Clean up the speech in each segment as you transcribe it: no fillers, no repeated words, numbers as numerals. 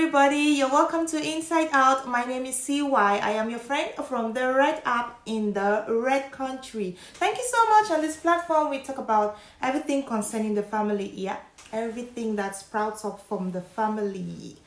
everybody, you're welcome to Inside Out. My name is CY. I am your friend from the Red app in the Red country. Thank you so much. On this platform we talk about everything concerning the family. Yeah, everything that sprouts up from the family.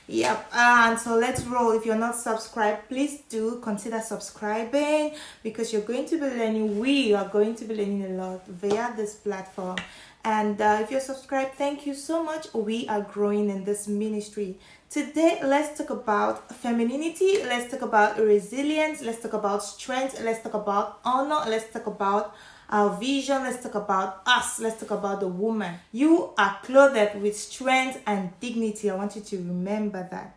Yep, and so let's roll. If you're not subscribed, please do consider subscribing because you're going to be learning. We are going to be learning a lot via this platform. And if you're subscribed, thank you so much. We are growing in this ministry. Today, let's talk about femininity. Let's talk about resilience. Let's talk about strength. Let's talk about honor. Let's talk about our vision. Let's talk about us. Let's talk about the woman. You are clothed with strength and dignity. I want you to remember that.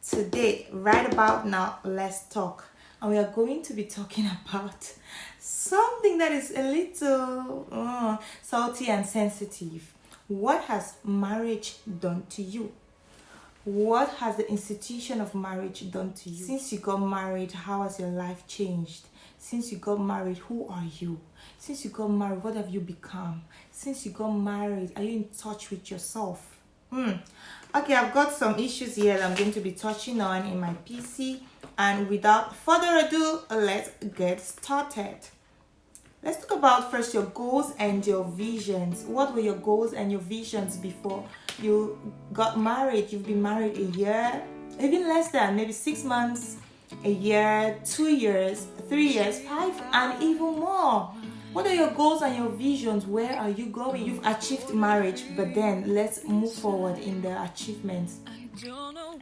Today, right about now, let's talk. And we are going to be talking about something that is a little salty and sensitive. What has marriage done to you? What has the institution of marriage done to you? Since you got married, how has your life changed? Since you got married, who are you? Since you got married, what have you become? Since you got married, are you in touch with yourself? Okay, I've got some issues here that I'm going to be touching on in my PC. And without further ado, let's get started. Let's talk about first your goals and your visions. What were your goals and your visions before you got married? You've been married a year, even less than, maybe 6 months, a year, 2 years, 3 years, 5, and even more. What are your goals and your visions? Where are you going? You've achieved marriage, but then let's move forward in the achievements.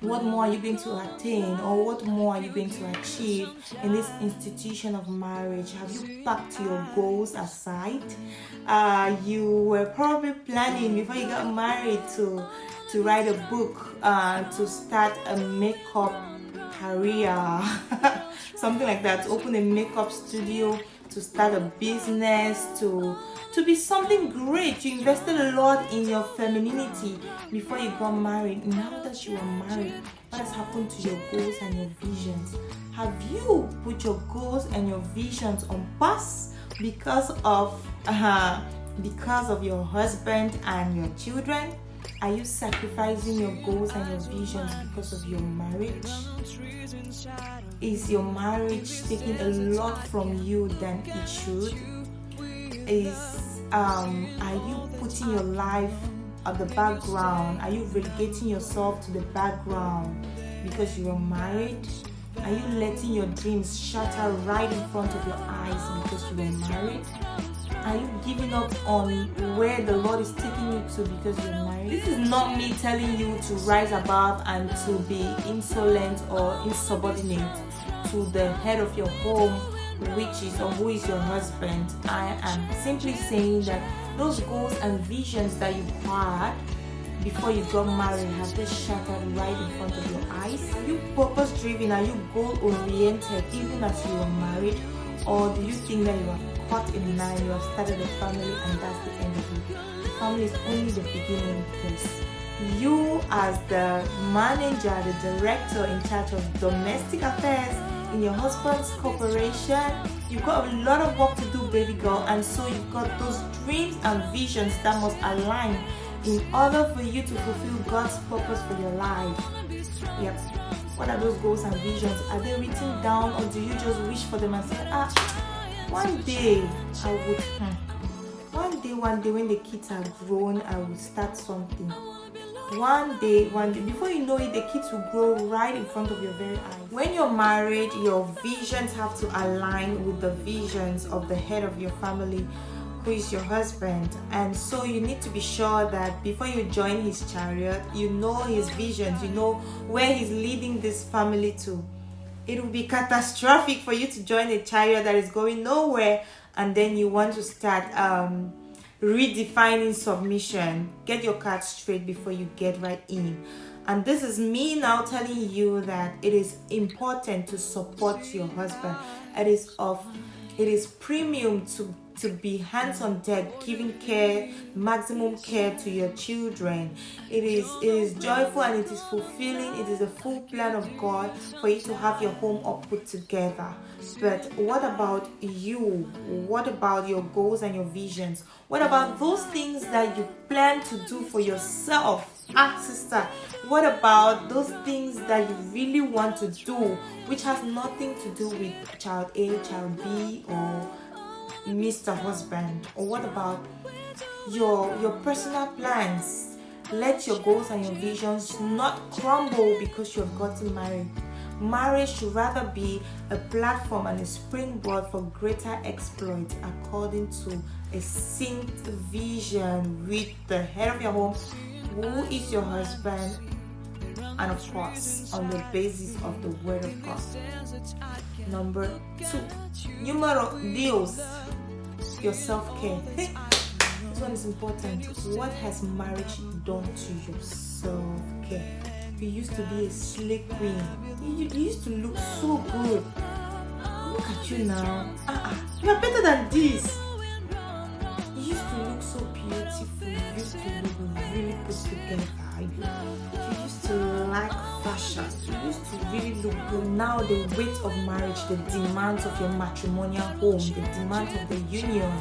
What more are you going to attain, or what more are you going to achieve in this institution of marriage? Have you packed your goals aside? You were probably planning before you got married to write a book, to start a makeup career, something like that, to open a makeup studio, to start a business, to be something great. You invested a lot in your femininity before you got married. Now that you are married, what has happened to your goals and your visions? Have you put your goals and your visions on pause because of your husband and your children? Are you sacrificing your goals and your visions because of your marriage? Is your marriage taking a lot from you than it should? Are you putting your life at the background? Are you relegating yourself to the background because you are married? Are you letting your dreams shatter right in front of your eyes because you are married? Are you giving up on where the Lord is taking you to because you're married? This is not me telling you to rise above and to be insolent or insubordinate to the head of your home, which is or who is your husband. I am simply saying that those goals and visions that you had before you got married, have they shattered right in front of your eyes? Are you purpose driven? Are you goal oriented even as you are married? Or do you think that you are caught in line, you have started a family and that's the end of it? The family is only the beginning, because you as the manager, the director in charge of domestic affairs in your husband's corporation, you've got a lot of work to do, baby girl. And so you've got those dreams and visions that must align in order for you to fulfill God's purpose for your life. Yep. What are those goals and visions? Are they written down, or do you just wish for them and say, one day I would, one day when the kids are grown, I will start something. One day, before you know it, the kids will grow right in front of your very eyes. When you're married, your visions have to align with the visions of the head of your family, who is your husband. And so you need to be sure that before you join his chariot, you know his visions, you know where he's leading this family to. It will be catastrophic for you to join a chariot that is going nowhere, and then you want to start redefining submission. Get your cards straight before you get right in. And this is me now telling you that it is important to support your husband. It is premium to be hands on deck, giving care, maximum care to your children. It is joyful and it is fulfilling. It is a full plan of God for you to have your home all put together. But what about you? What about your goals and your visions? What about those things that you plan to do for yourself Ah, sister, what about those things that you really want to do, which has nothing to do with child A, child B, or Mr. Husband? Or what about your personal plans? Let your goals and your visions not crumble because you have gotten married. Marriage should rather be a platform and a springboard for greater exploits according to a synced vision with the head of your home, who is your husband, and of course on the basis of the word of God. Number 2, numero Dios, your self-care. This one is important. What has marriage done to your self-care? You used to be a slay queen. You used to look so good. Look at you now. You are better than this. You used to look so beautiful. You used to look really put together. You used to like fashion. You used to really look good. Now the weight of marriage, the demands of your matrimonial home, the demands of the union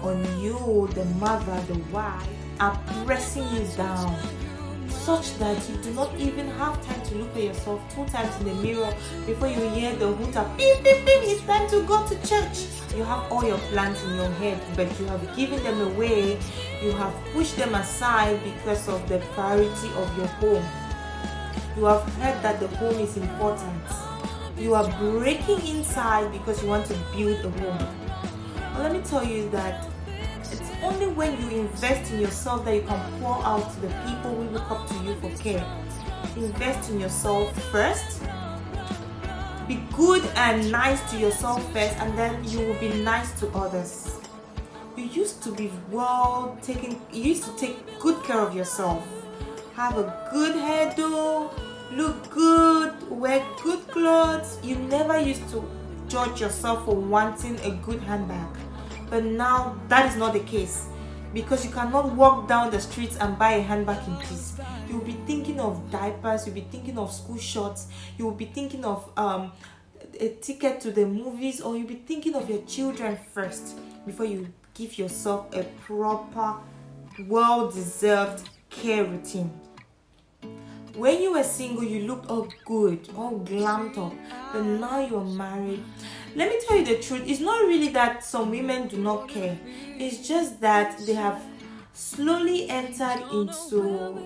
on you, the mother, the wife, are pressing you down, such that you do not even have time to look at yourself 2 times in the mirror before you hear the hooter, beep, beep, beep, it's time to go to church. You have all your plans in your head, but you have given them away. You have pushed them aside because of the priority of your home. You have heard that the home is important. You are breaking inside because you want to build a home. But let me tell you that it's only when you invest in yourself that you can pour out to the people who look up to you for care. Invest in yourself first. Be good and nice to yourself first, and then you will be nice to others. You used to be you used to take good care of yourself. Have a good hairdo, look good, wear good clothes. You never used to judge yourself for wanting a good handbag. But now that is not the case, because you cannot walk down the streets and buy a handbag in peace. You will be thinking of diapers, you'll be thinking of school shorts, you will be thinking of a ticket to the movies, or you'll be thinking of your children first before you give yourself a proper, well-deserved care routine. When you were single, you looked all good, all glammed up, but now you're married. Let me tell you the truth, it's not really that some women do not care. It's just that they have slowly entered into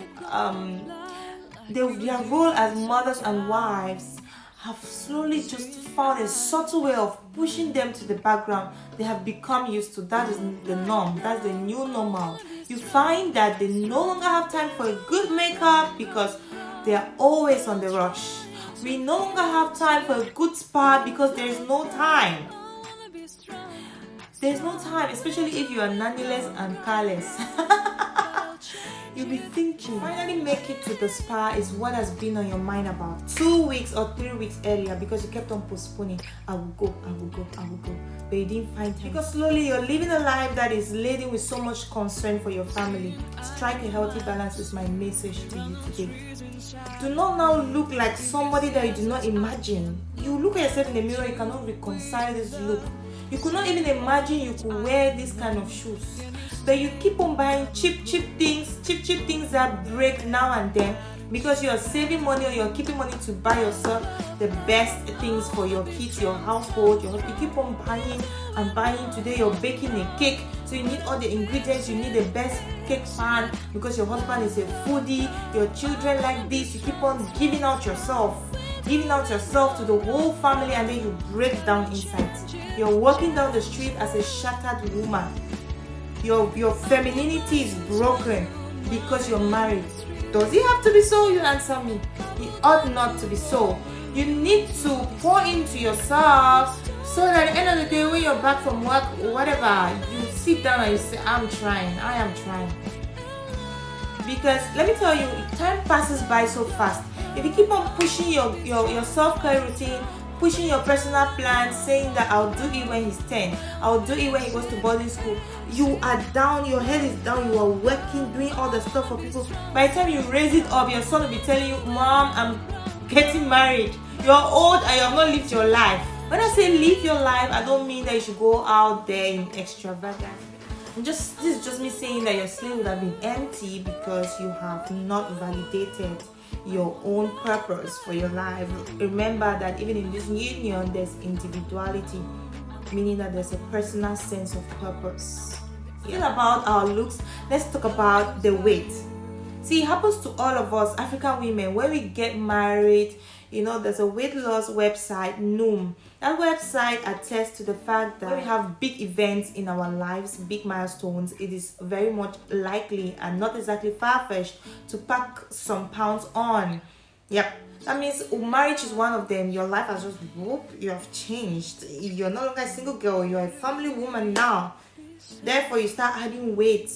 their role as mothers and wives, have slowly just found a subtle way of pushing them to the background. They have become used to that. Is the norm. That's the new normal. You find that they no longer have time for a good makeup because they are always on the rush. We no longer have time for a good spa because there is no time. There's no time, especially if you are nannyless and careless. You'll be thinking, finally make it to the spa is what has been on your mind about 2 weeks or 3 weeks earlier, because you kept on postponing. I will go. But you didn't find time. Because slowly you're living a life that is laden with so much concern for your family. Strike a healthy balance is my message to you today. Do not now look like somebody that you do not imagine. You look at yourself in the mirror, you cannot reconcile this look. You could not even imagine you could wear this kind of shoes. But you keep on buying cheap things that break now and then, because you're saving money or you're keeping money to buy yourself the best things for your kids, your household, you keep on buying and buying. Today you're baking a cake, so you need all the ingredients, you need the best cake pan because your husband is a foodie, your children like this. You keep on giving out yourself to the whole family, and then you break down inside. You're walking down the street as a shattered woman. Your femininity is broken because you're married. Does it have to be so? You answer me. It ought not to be so. You need to pour into yourself so that at the end of the day, when you're back from work or whatever, you sit down and you say, I am trying. Because let me tell you, time passes by so fast. If you keep on pushing your self-care routine, pushing your personal plans, saying that I'll do it when he's 10, I'll do it when he goes to boarding school, you are down, your head is down, you are working, doing all the stuff for people. By the time you raise it up, your son will be telling you, Mom, I'm getting married. You're old and you have not lived your life. When I say live your life, I don't mean that you should go out there in extravagance. This is just me saying that your slate would have been empty because you have not validated your own purpose for your life. Remember that even in this union, there's individuality, meaning that there's a personal sense of purpose. Still about our looks, let's talk about the weight. See, it happens to all of us African women when we get married. There's a weight loss website, Noom. That website attests to the fact that when we have big events in our lives, big milestones, it is very much likely and not exactly far-fetched to pack some pounds on. Yep. That means marriage is one of them. Your life has just, whoop, you have changed. You're no longer a single girl. You're a family woman now. Therefore, you start adding weight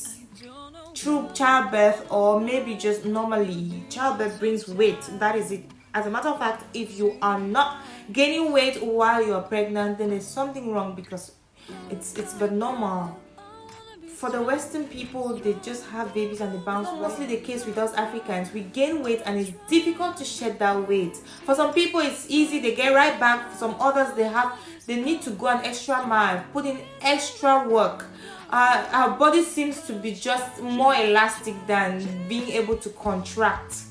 through childbirth, or maybe just normally. Childbirth brings weight. That is it. As a matter of fact, if you are not gaining weight while you're pregnant, then there's something wrong, because it's but normal. For the Western people, they just have babies and they bounce. Mostly the case with us Africans, we gain weight and it's difficult to shed that weight. For some people, it's easy, they get right back. For some others, they need to go an extra mile, put in extra work. Our body seems to be just more elastic than being able to contract.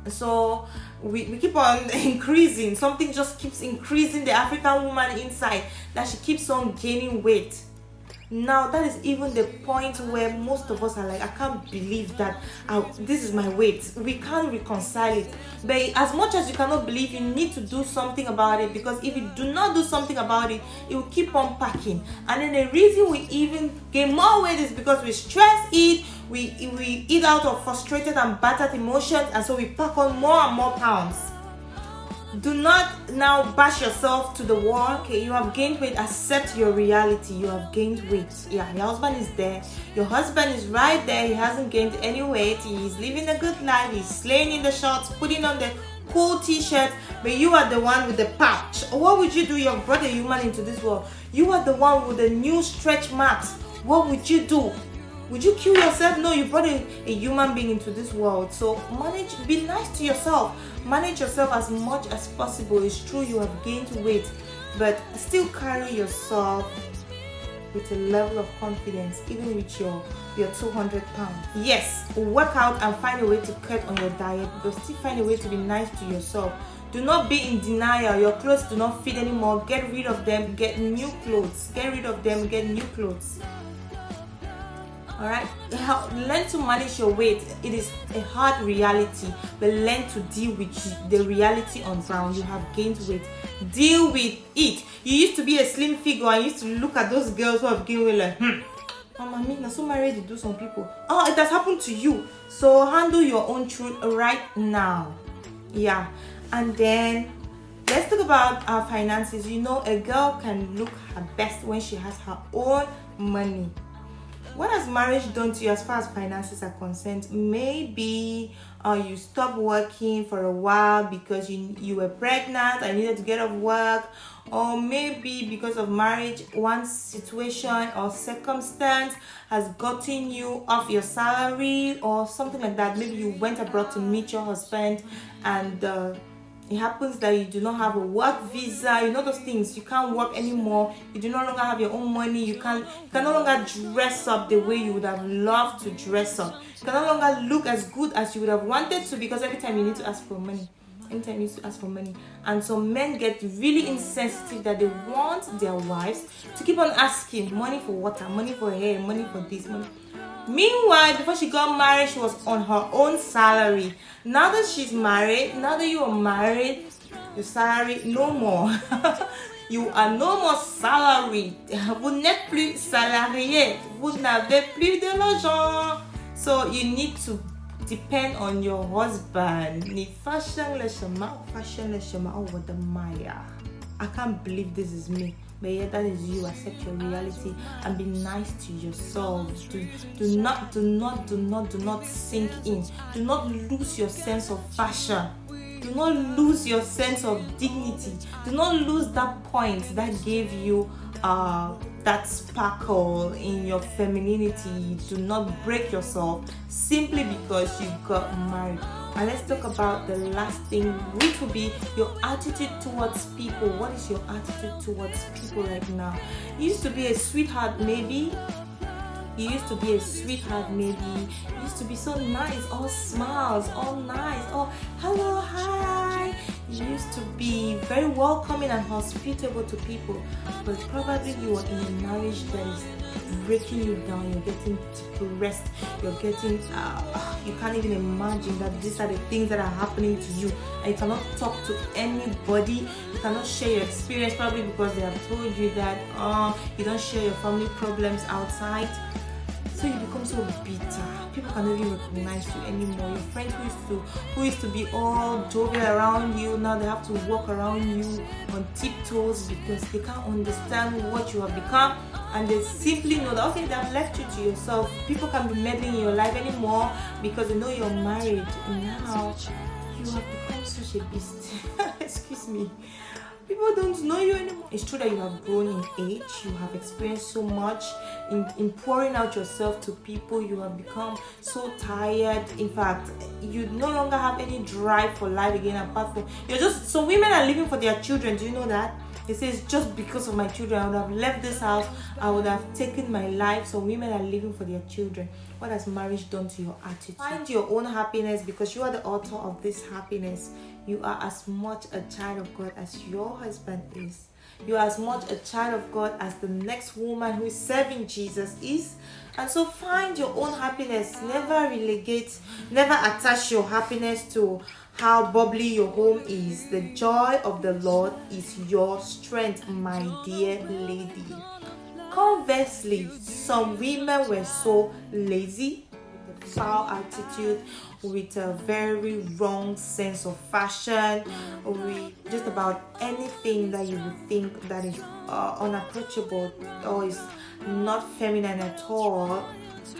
So we keep on increasing. Something just keeps increasing the African woman inside, that she keeps on gaining weight. Now that is even the point where most of us are like, I can't believe that this is my weight. We can't reconcile it. But as much as you cannot believe, you need to do something about it, because if you do not do something about it, it will keep on packing. And then the reason we even gain more weight is because we stress eat, we eat out of frustrated and battered emotions, and so we pack on more and more pounds. Do not now bash yourself to the wall. Okay, you have gained weight. Accept your reality. You have gained weight. Yeah, your husband is there. Your husband is right there. He hasn't gained any weight. He's living a good life. He's slaying in the shorts, putting on the cool t-shirt. But you are the one with the pouch. What would you do? You have brought a human into this world. You are the one with the new stretch marks. What would you do? Would you kill yourself? No, you brought a human being into this world. So be nice to yourself. Manage yourself as much as possible. It's true you have gained weight, but still carry yourself with a level of confidence, even with your 200 pounds. Yes, work out and find a way to cut on your diet, but still find a way to be nice to yourself. Do not be in denial. Your clothes do not fit anymore. Get rid of them. Get new clothes. Get rid of them. Get new clothes. Alright, learn to manage your weight. It is a hard reality, but learn to deal with the reality on ground. You have gained weight. Deal with it. You used to be a slim figure and used to look at those girls who have gained weight like, Mama, me na so married to do some people. Oh, it has happened to you. So handle your own truth right now. Yeah, and then let's talk about our finances. A girl can look her best when she has her own money. What has marriage done to you as far as finances are concerned? Maybe you stopped working for a while because you were pregnant and needed to get off work, or maybe because of marriage, one situation or circumstance has gotten you off your salary or something like that. Maybe you went abroad to meet your husband and it happens that you do not have a work visa, those things. You can't work anymore. You do no longer have your own money. You can no longer dress up the way you would have loved to dress up. You can no longer look as good as you would have wanted to, because every time you need to ask for money. Anytime you need to ask for money. And so men get really insensitive that they want their wives to keep on asking money for water, money for hair, money for this, money. Meanwhile, before she got married, she was on her own salary. Now that she's married, now that you are married, your salary, no more. You are no more salaried. Vous n'êtes plus salarié. Vous n'avez plus de l'argent. So you need to depend on your husband. Ni fashion le chemin over the Maya. I can't believe this is me. But yeah, that is you. Accept your reality and be nice to yourself. Do not sink in. Do not lose your sense of fashion. Do not lose your sense of dignity. Do not lose that point that gave you that sparkle in your femininity. Do not break yourself simply because you got married. And let's talk about the last thing, which will be your attitude towards people. What is your attitude towards people right now? You used to be a sweetheart, maybe. You used to be a sweetheart, maybe. You used to be so nice, all smiles, all nice, all hello, hi. You used to be very welcoming and hospitable to people, but probably you are in a marriage that is breaking you down. You're getting depressed. You're getting, you can't even imagine that these are the things that are happening to you, and you cannot talk to anybody. You cannot share your experience, probably because they have told you that you don't share your family problems outside. So you become so bitter. People cannot even recognize you anymore. Your friends who used to be all jovial around you, now they have to walk around you on tiptoes because they can't understand what you have become, and they simply know that okay, they have left you to yourself. People can't be meddling in your life anymore because they know you're married. And now you have become such a beast. Excuse me. People don't know you anymore. It's true that you have grown in age, you have experienced so much in pouring out yourself to people. You have become so tired. In fact, you no longer have any drive for life again, apart from you're just so women are living for their children. Do you know that? It says just because of my children I would have left this house, I would have taken my life. So women are living for their children. What has marriage done to your attitude? Find your own happiness, because you are the author of this happiness. You are as much a child of God as your husband is. You are as much a child of God as the next woman who is serving Jesus is. And so find your own happiness. Never relegate, never attach your happiness to how bubbly your home is. The joy of the Lord is your strength, my dear lady. Conversely, some women were so lazy, with a foul attitude, with a very wrong sense of fashion, with just about anything that you would think that is unapproachable or is not feminine at all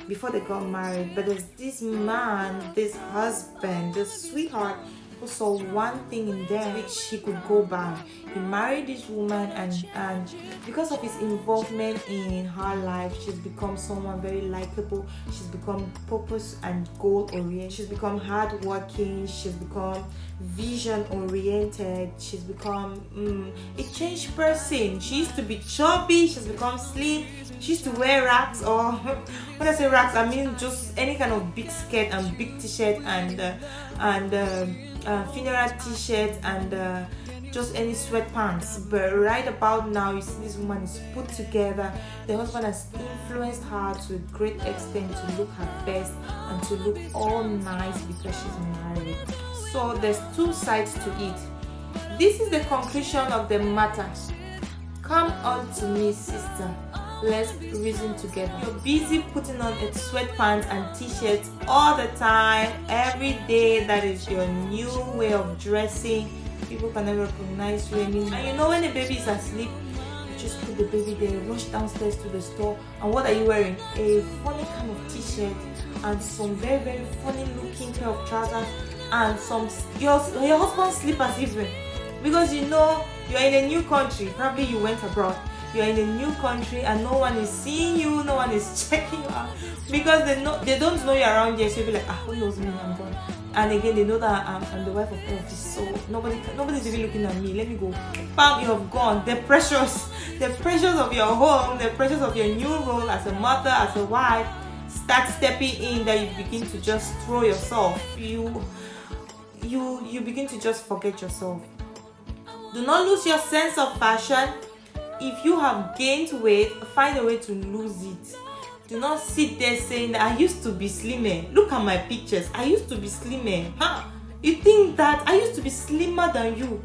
before they got married. But there's this man, this husband, this sweetheart who saw one thing in them which he could go by. He married this woman, and because of his involvement in her life, she's become someone very likable. She's become purpose and goal oriented. She's become hardworking. She's become vision oriented. She's become a changed person. She used to be chubby. She's become slim. She used to wear racks, or when I say racks, I mean just any kind of big skirt and big t-shirt and funeral t-shirt and just any sweatpants. But right about now, you see this woman is put together. The husband has influenced her to a great extent to look her best and to look all nice because she's married. So there's two sides to it. This is the conclusion of the matter. Come unto me, sister. Let's reason together. You're busy putting on a sweatpants and t-shirts all the time, every day. That is your new way of dressing. People can never recognize you anymore. And you know when the baby is asleep, you just put the baby there, rush downstairs to the store, and what are you wearing? A funny kind of t-shirt and some very, very funny looking pair of trousers and some your husband's slippers even. Because you know you're in a new country, probably you went abroad. You're in a new country and no one is seeing you, no one is checking you out because they don't know you're around here. So you'll be like, who knows me? I'm gone. And again, they know that I'm the wife of office, so nobody's even looking at me. Let me go. Bam, you have gone. The pressures of your home, the pressures of your new role as a mother, as a wife, start stepping in. That you begin to just throw yourself. You begin to just forget yourself. Do not lose your sense of fashion. If you have gained weight, find a way to lose it. Do not sit there saying that I used to be slimmer. Look at my pictures. I used to be slimmer. You think that I used to be slimmer than you?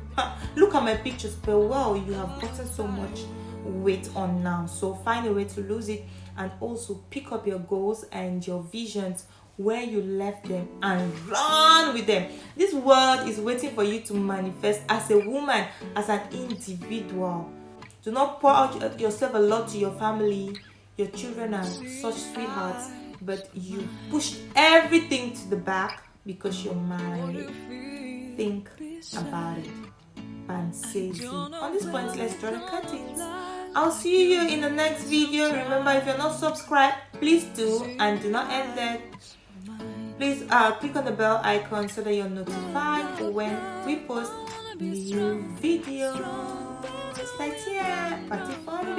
Look at my pictures. But well, you have gotten so much weight on now. So find a way to lose it, and also pick up your goals and your visions where you left them and run with them. This world is waiting for you to manifest as a woman, as an individual. Do not pour out yourself a lot to your family. Your children are such sweethearts, but you pushed everything to the back because you're married. Think about it. Panseji. On this point, let's draw the curtains. I'll see you in the next video. Remember, if you're not subscribed, please do, and do not end there. Please click on the bell icon so that you're notified when we post new videos. Stay tuned. Party Fun.